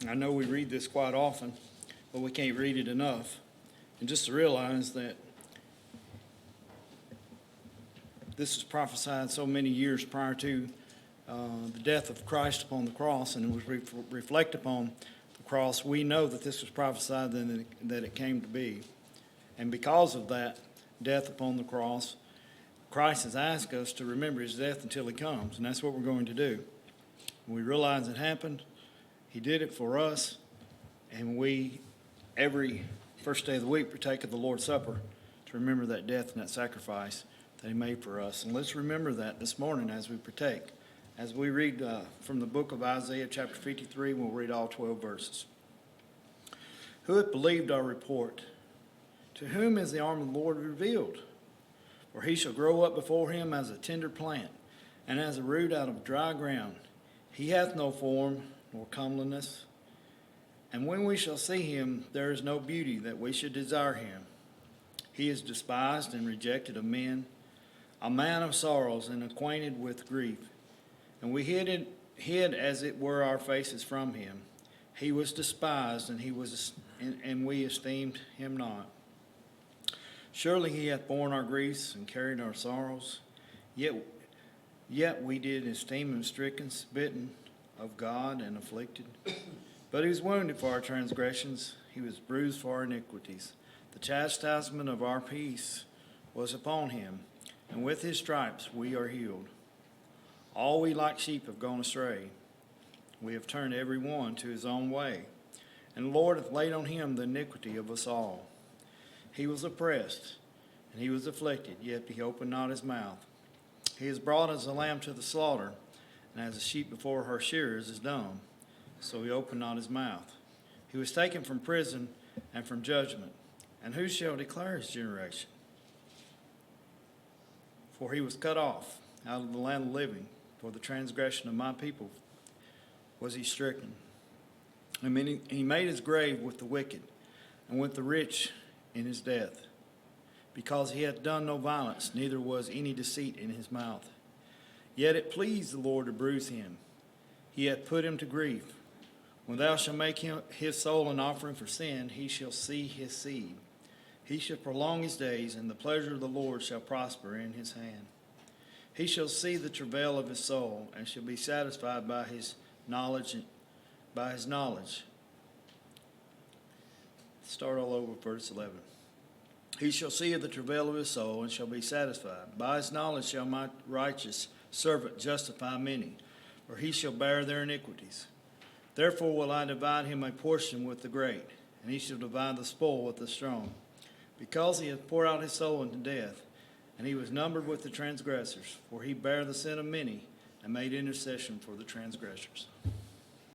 I know we read this quite often, but we can't read it enough. And just to realize that this was prophesied so many years prior to the death of Christ upon the cross, and it was reflect upon the cross, we know that this was prophesied and that it came to be. And because of that death upon the cross, Christ has asked us to remember his death until he comes, and that's what we're going to do. When we realize it happened, he did it for us, and we, every first day of the week, partake of the Lord's Supper to remember that death and that sacrifice that he made for us. And let's remember that this morning as we partake. As we read from the book of Isaiah, chapter 53, we'll read all 12 verses. Who hath believed our report? To whom is the arm of the Lord revealed? For he shall grow up before him as a tender plant, and as a root out of dry ground. He hath no form nor comeliness. And when we shall see him, there is no beauty that we should desire him. He is despised and rejected of men, a man of sorrows and acquainted with grief. And we hid as it were our faces from him. He was despised, and we esteemed him not. Surely he hath borne our griefs and carried our sorrows. Yet we did esteem him stricken, smitten of God, and afflicted. But he was wounded for our transgressions, he was bruised for our iniquities. The chastisement of our peace was upon him, and with his stripes we are healed. All we like sheep have gone astray. We have turned every one to his own way, and the Lord hath laid on him the iniquity of us all. He was oppressed, and he was afflicted, yet he opened not his mouth. He is brought as a lamb to the slaughter, and as a sheep before her shearers is dumb, so he opened not his mouth. He was taken from prison and from judgment, and who shall declare his generation? For he was cut off out of the land of the living. For the transgression of my people was he stricken. And he made his grave with the wicked, and with the rich in his death, because he hath done no violence, neither was any deceit in his mouth. Yet it pleased the Lord to bruise him. He hath put him to grief. When thou shalt make his soul an offering for sin, he shall see his seed. He shall prolong his days, and the pleasure of the Lord shall prosper in his hand. He shall see the travail of his soul, and shall be satisfied by his knowledge. Start all over, verse 11. He shall see the travail of his soul, and shall be satisfied. By his knowledge shall my righteous servant justify many, for he shall bear their iniquities. Therefore will I divide him a portion with the great, and he shall divide the spoil with the strong. Because he hath poured out his soul unto death, and he was numbered with the transgressors, for he bare the sin of many, and made intercession for the transgressors.